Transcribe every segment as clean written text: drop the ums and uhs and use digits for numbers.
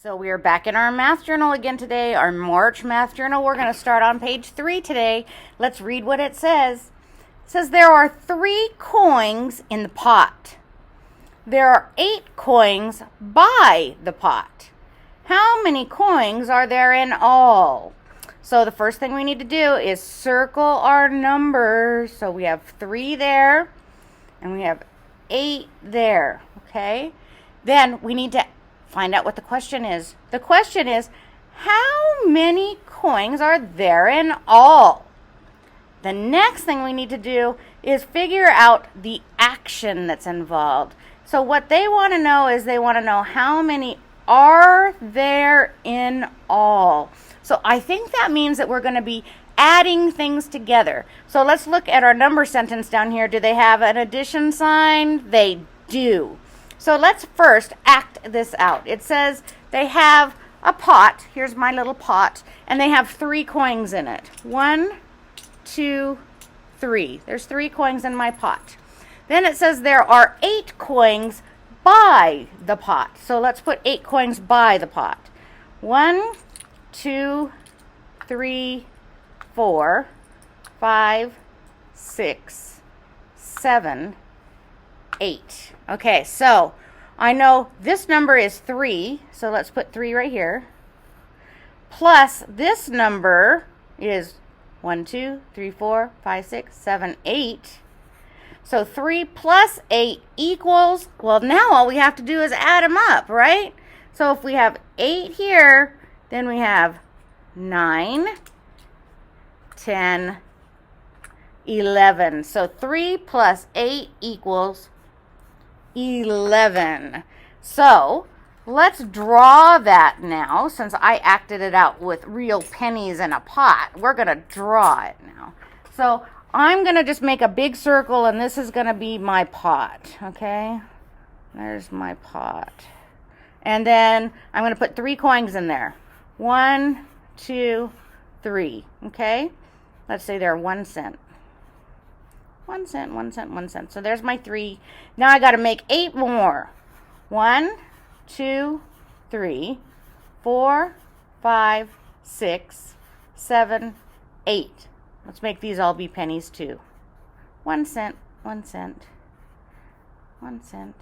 So we are back in our math journal again today, our March math journal. We're going to start on page 3 today. Let's read what it says. It says there are 3 coins in the pot. There are 8 coins by the pot. How many coins are there in all? So the first thing we need to do is circle our numbers. So we have 3 there and we have 8 there, okay? Then we need to find out what the question is. The question is, how many coins are there in all? The next thing we need to do is figure out the action that's involved. So what they want to know is they want to know how many are there in all. So I think that means that we're going to be adding things together. So let's look at our number sentence down here. Do they have an addition sign? They do. So let's first act this out. It says they have a pot. Here's my little pot. And they have 3 coins in it. 1, 2, 3. There's 3 coins in my pot. Then it says there are 8 coins by the pot. So let's put 8 coins by the pot. 1, 2, 3, 4, 5, 6, 7, 8. Okay, so I know this number is 3, so let's put 3 right here. Plus this number is 1, 2, 3, 4, 5, 6, 7, 8. So 3 plus 8 equals, well, now all we have to do is add them up, right? So if we have 8 here, then we have 9, 10, 11. So 3 plus 8 equals 11. So let's draw that now. Since I acted it out with real pennies in a pot, we're going to draw it now. So I'm going to just make a big circle, and this is going to be my pot, okay? There's my pot. And then I'm going to put 3 coins in there. 1, 2, 3, okay? Let's say they're 1 cent. 1 cent, 1 cent, 1 cent. So there's my 3. Now I got to make 8 more. 1, 2, 3, 4, 5, 6, 7, 8. Let's make these all be pennies too. 1 cent, 1 cent, 1 cent.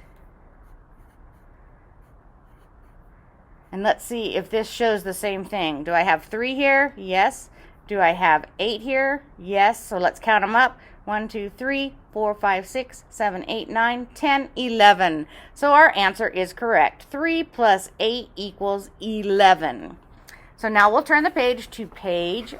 And let's see if this shows the same thing. Do I have 3 here? Yes. Do I have 8 here? Yes. So let's count them up. 1, 2, 3, 4, 5, 6, 7, 8, 9, 10, 11. So our answer is correct. 3 plus 8 equals 11. So now we'll turn the page to page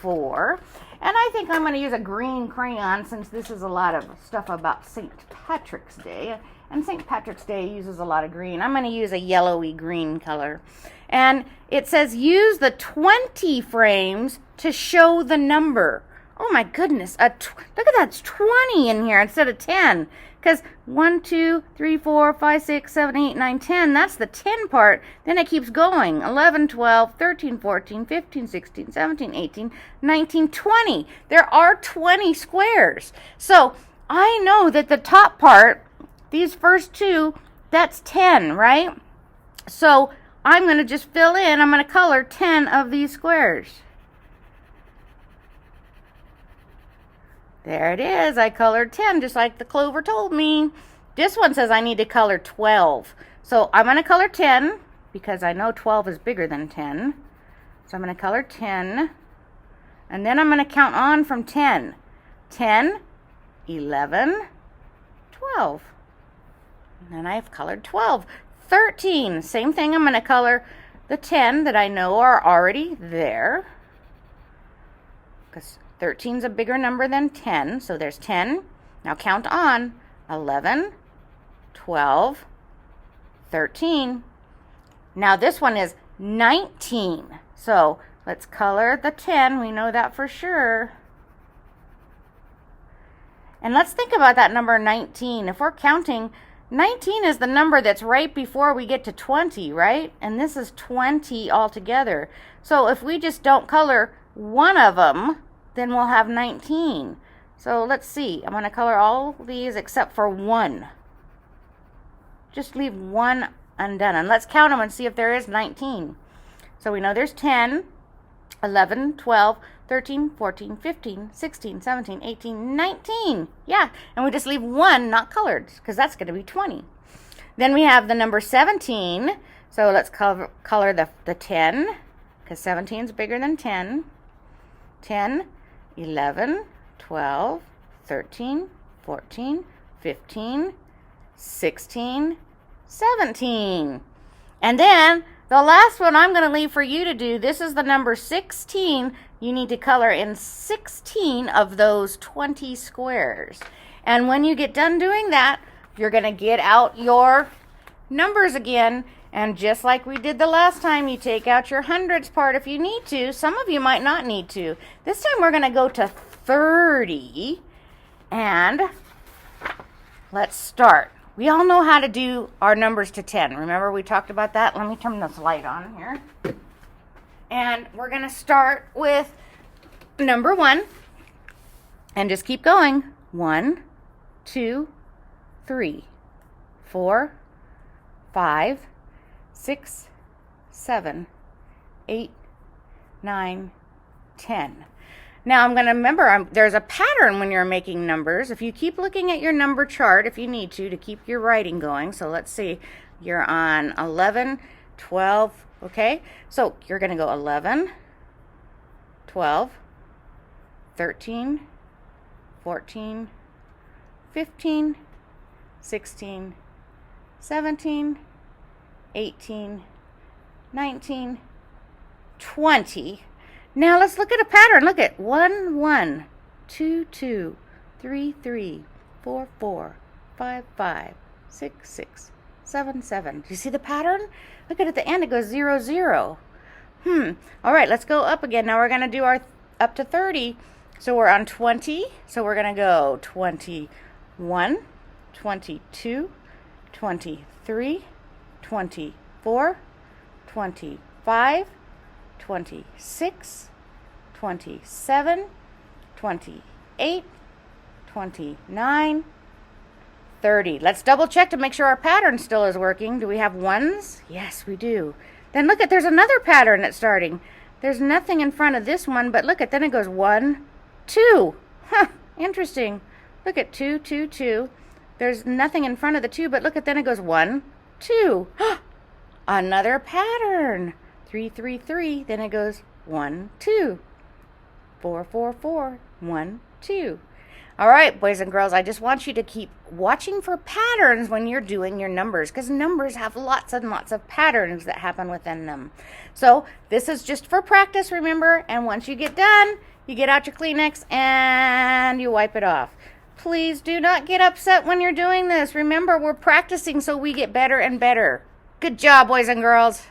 4. And I think I'm going to use a green crayon since this is a lot of stuff about St. Patrick's Day. And St. Patrick's Day uses a lot of green. I'm going to use a yellowy green color. And it says use the 20 frames to show the number. Oh my goodness, look at that, it's 20 in here instead of 10. Because 1, 2, 3, 4, 5, 6, 7, 8, 9, 10, that's the 10 part. Then it keeps going. 11, 12, 13, 14, 15, 16, 17, 18, 19, 20. There are 20 squares. So I know that the top part, these first 2, that's 10, right? So I'm going to just fill in, I'm going to color 10 of these squares. There it is. I colored 10 just like the clover told me. This one says I need to color 12. So I'm going to color 10 because I know 12 is bigger than 10. So I'm going to color 10. And then I'm going to count on from 10. 10, 11, 12. And then I've colored 12. 13. Same thing. I'm going to color the 10 that I know are already there. Because 13 is a bigger number than 10, so there's 10. Now count on 11, 12, 13. Now this one is 19. So let's color the 10. We know that for sure. And let's think about that number 19. If we're counting, 19 is the number that's right before we get to 20, right? And this is 20 altogether. So if we just don't color one of them, then we'll have 19. So let's see. I'm going to color all these except for 1. Just leave 1 undone. And let's count them and see if there is 19. So we know there's 10, 11, 12, 13, 14, 15, 16, 17, 18, 19. Yeah, and we just leave one not colored because that's going to be 20. Then we have the number 17. So let's color the 10 because 17 is bigger than 10. 10, 11, 12, 13, 14, 15, 16, 17. And then the last one I'm going to leave for you to do, this is the number 16. You need to color in 16 of those 20 squares. And when you get done doing that, you're going to get out your numbers again. And just like we did the last time, you take out your hundreds part if you need to. Some of you might not need to. This time we're going to go to 30. And let's start. We all know how to do our numbers to 10. Remember we talked about that? Let me turn this light on here. And we're going to start with number 1. And just keep going. 1, 2, 3, 4, 5, 6, 7, 8, 9, 10. Now I'm going to remember there's a pattern when you're making numbers. If you keep looking at your number chart, if you need to keep your writing going. So let's see, you're on 11, 12, okay? So you're going to go 11, 12, 13, 14, 15, 16, 17, 18, 19, 20. Now let's look at a pattern. Look at 1, 1, 2, 2, 3, 3, 4, 4, 5, 5, 6, 6, 7, 7. Do you see the pattern? Look at the end. It goes 0, 0. All right, let's go up again. Now we're going to do our up to 30. So we're on 20. So we're going to go 21, 22, 23, 24, 25, 26, 27, 28, 29, 30. Let's double check to make sure our pattern still is working. Do we have ones? Yes, we do. Then look at, there's another pattern that's starting. There's nothing in front of this one, but look at, then it goes 1, 2. Interesting. Look at 2, 2, 2. There's nothing in front of the 2, but look at, then it goes 1, 2. Another pattern. 3, 3, 3. Then it goes 1, 2. 4, 4, 4. 1, 2. All right, boys and girls, I just want you to keep watching for patterns when you're doing your numbers, because numbers have lots and lots of patterns that happen within them. So this is just for practice, remember, and once you get done, you get out your Kleenex and you wipe it off. Please do not get upset when you're doing this. Remember, we're practicing so we get better and better. Good job, boys and girls.